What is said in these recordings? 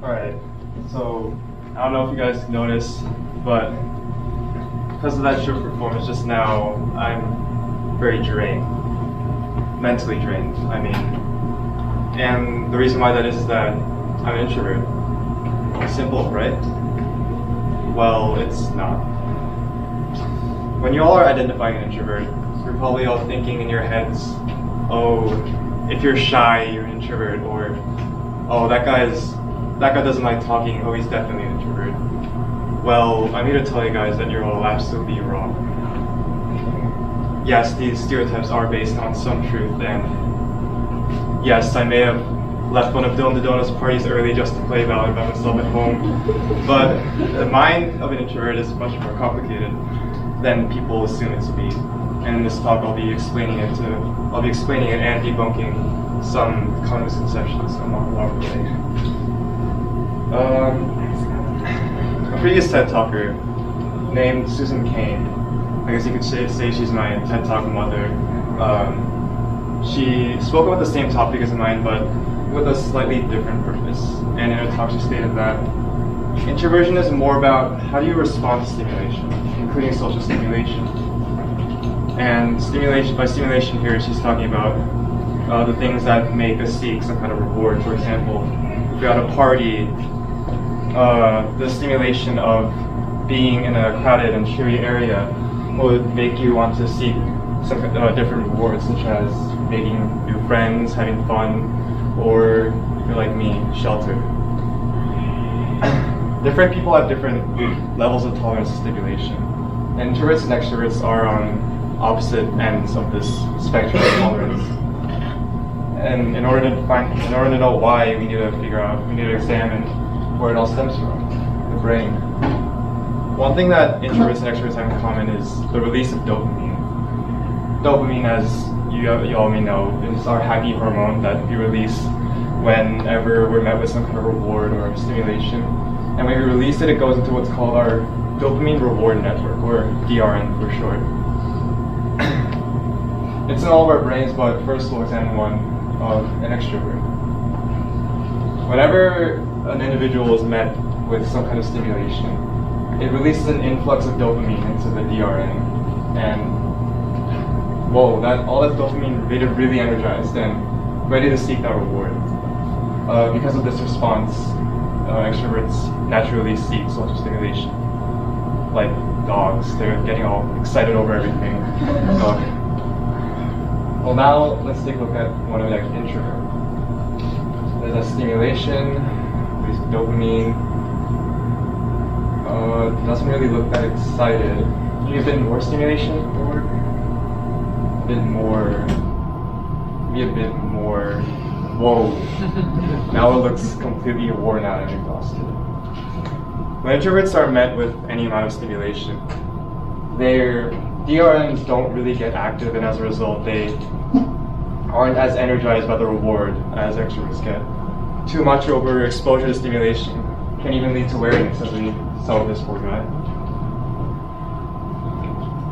Alright, so I don't know if you guys noticed, but because of that short performance just now, I'm very drained. Mentally drained, I mean. And the reason why that is that I'm an introvert. Simple, right? Well, it's not. When you all are identifying an introvert, you're probably all thinking in your heads, oh, if you're shy, you're an introvert, or oh, that guy doesn't like talking, oh, he's definitely an introvert. Well, I'm here to tell you guys that you're all absolutely wrong. Yes, these stereotypes are based on some truth, and yes, I may have left one of Dylan the Donut's parties early just to play Valorant by myself at home, but the mind of an introvert is much more complicated than people assume it to be. And in this talk, I'll be explaining it and debunking some common misconceptions along the way. A previous TED Talker named Susan Cain, I guess you could say she's my TED Talk mother. She spoke about the same topic as mine, but with a slightly different purpose. And in her talk, she stated that introversion is more about how do you respond to stimulation, including social stimulation. And by stimulation here, she's talking about the things that make us seek some kind of reward. For example, if you're at a party, the stimulation of being in a crowded and cheery area would make you want to seek some different rewards, such as making new friends, having fun, or if you're like me, shelter. Different people have different levels of tolerance to stimulation. And introverts and extroverts are on opposite ends of this spectrum of tolerance. And in order to know why, we need to examine where it all stems from, the brain. One thing that introverts and extroverts have in common is the release of dopamine. Dopamine, as you all may know, is our happy hormone that we release whenever we're met with some kind of reward or stimulation. And when we release it, it goes into what's called our dopamine reward network, or DRN for short. It's in all of our brains, but first we'll examine one of an extrovert. Whenever an individual is met with some kind of stimulation, it releases an influx of dopamine into the DRN, and whoa, all that dopamine made it really energized and ready to seek that reward. Because of this response, extroverts naturally seek social stimulation. Like dogs, they're getting all excited over everything. Well, now let's take a look at one of the introvert. There's a stimulation, there's dopamine. Doesn't really look that excited. Maybe a bit more stimulation, or maybe a bit more. Whoa! Now it looks completely worn out and exhausted. When introverts are met with any amount of stimulation, their DRNs don't really get active, and as a result, they aren't as energized by the reward as extroverts get. Too much overexposure to stimulation can even lead to weariness, as we saw with this poor guy.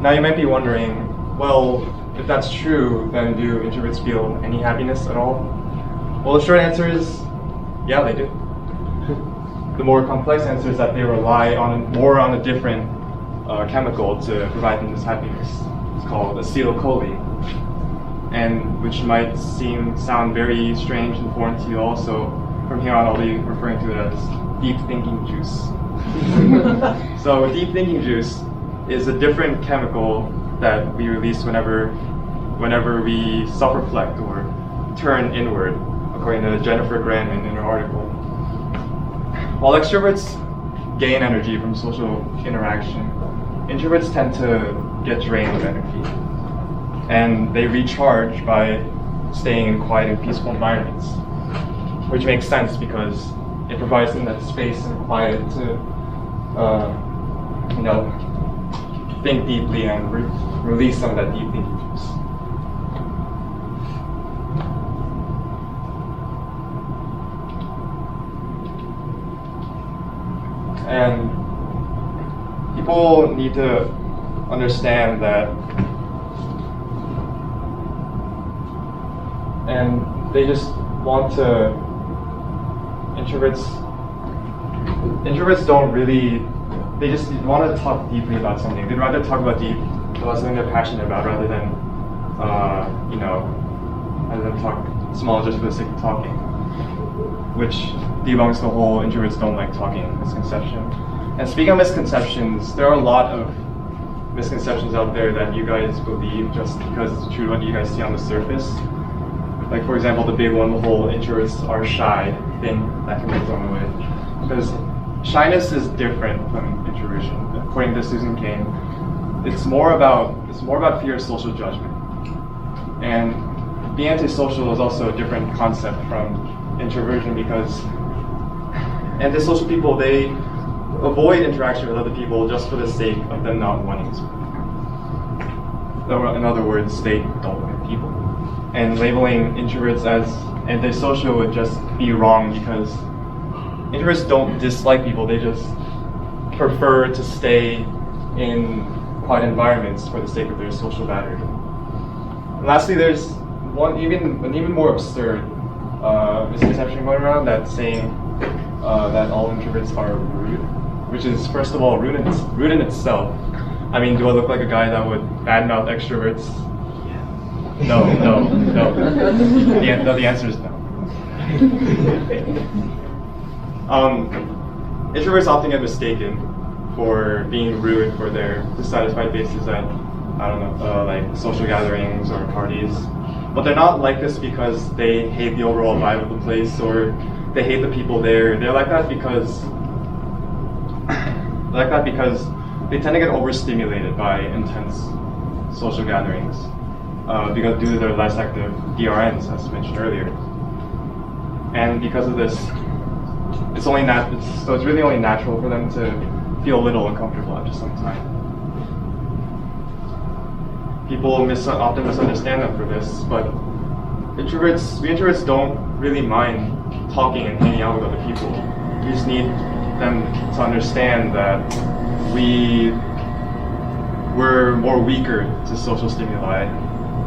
Now you might be wondering, well, if that's true, then do introverts feel any happiness at all? Well, the short answer is, yeah, they do. The more complex answer is that they rely more on a different chemical to provide them this happiness. It's called acetylcholine. and which might sound very strange and foreign to you also, from here on I'll be referring to it as deep thinking juice. So deep thinking juice is a different chemical that we release whenever we self-reflect or turn inward, according to Jennifer Granman in her article. While extroverts gain energy from social interaction, introverts tend to get drained of energy. And they recharge by staying in quiet and peaceful environments, which makes sense because it provides them that space and quiet to think deeply and release some of that deep thinking juice. And people need to understand that, and they just want to, introverts don't really, they just want to talk deeply about something. They'd rather talk about something they're passionate about rather than, rather than talk small just for the sake of talking, which debunks the whole introverts don't like talking misconception. And speaking of misconceptions, there are a lot of misconceptions out there that you guys believe just because it's true to what you guys see on the surface. Like, for example, the big one, the whole introverts are shy thing that can be thrown away. Because shyness is different from introversion. According to Susan Cain, it's more about fear of social judgment. And being antisocial is also a different concept from introversion because antisocial people, they avoid interaction with other people just for the sake of them not wanting to. In other words, they don't like people. And labeling introverts as antisocial would just be wrong because introverts don't dislike people, they just prefer to stay in quiet environments for the sake of their social battery. And lastly, there's an even more absurd misconception going around that's saying that all introverts are rude, which is, first of all, rude in itself. I mean, do I look like a guy that would badmouth extroverts? No. The answer is no. Introverts often get mistaken for being rude for their dissatisfied faces at, like social gatherings or parties. But they're not like this because they hate the overall vibe of the place or they hate the people there. They're like that because they tend to get overstimulated by intense social gatherings. Because due to their less active DRNs, as mentioned earlier. And because of this, it's really only natural for them to feel a little uncomfortable after some time. People often misunderstand them for this, but we introverts don't really mind talking and hanging out with other people. We just need them to understand that we're more weaker to social stimuli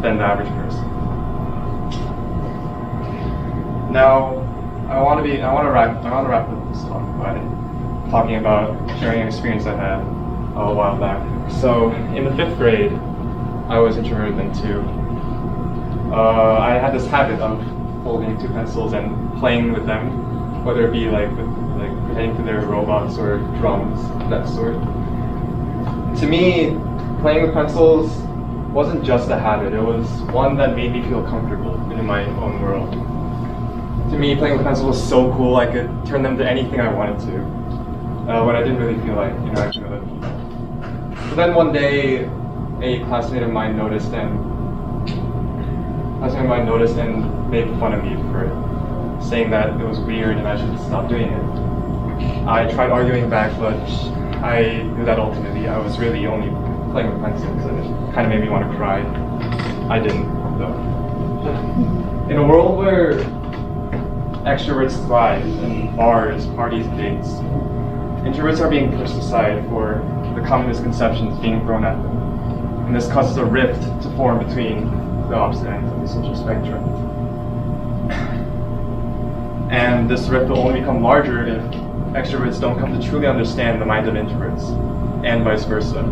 than the average person. Now, I want to wrap up this talk by talking about sharing an experience I had a while back. So, in the 5th grade, I was introverted then too. I had this habit of holding 2 pencils and playing with them, whether it be like pretending to their robots or drums, that sort. To me, playing with pencils wasn't just a habit, it was one that made me feel comfortable in my own world. To me, playing with pencils was so cool, I could turn them to anything I wanted to, when I didn't really feel like interacting with other people. So then one day, a classmate of mine noticed and made fun of me for it, saying that it was weird and I should stop doing it. I tried arguing back, but I knew that ultimately I was really only playing with pencils and it kind of made me want to cry. I didn't, though. In a world where extroverts thrive in bars, parties, and dates, introverts are being pushed aside for the common misconceptions being thrown at them. And this causes a rift to form between the opposite ends of the social spectrum. And this rift will only become larger if extroverts don't come to truly understand the minds of introverts, and vice versa.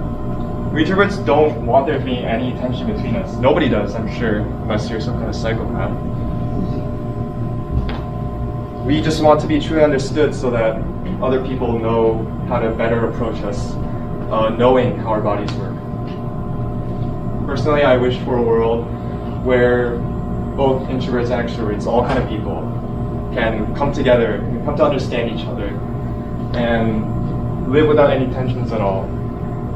We introverts don't want there to be any tension between us. Nobody does, I'm sure, unless you're some kind of psychopath. We just want to be truly understood so that other people know how to better approach us, knowing how our bodies work. Personally, I wish for a world where both introverts and extroverts, all kind of people, can come together, can come to understand each other, and live without any tensions at all,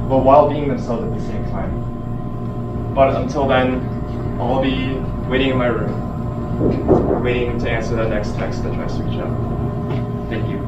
but while being themselves at the same time. But until then, I'll be waiting in my room, waiting to answer that next text that tries to reach out. Thank you.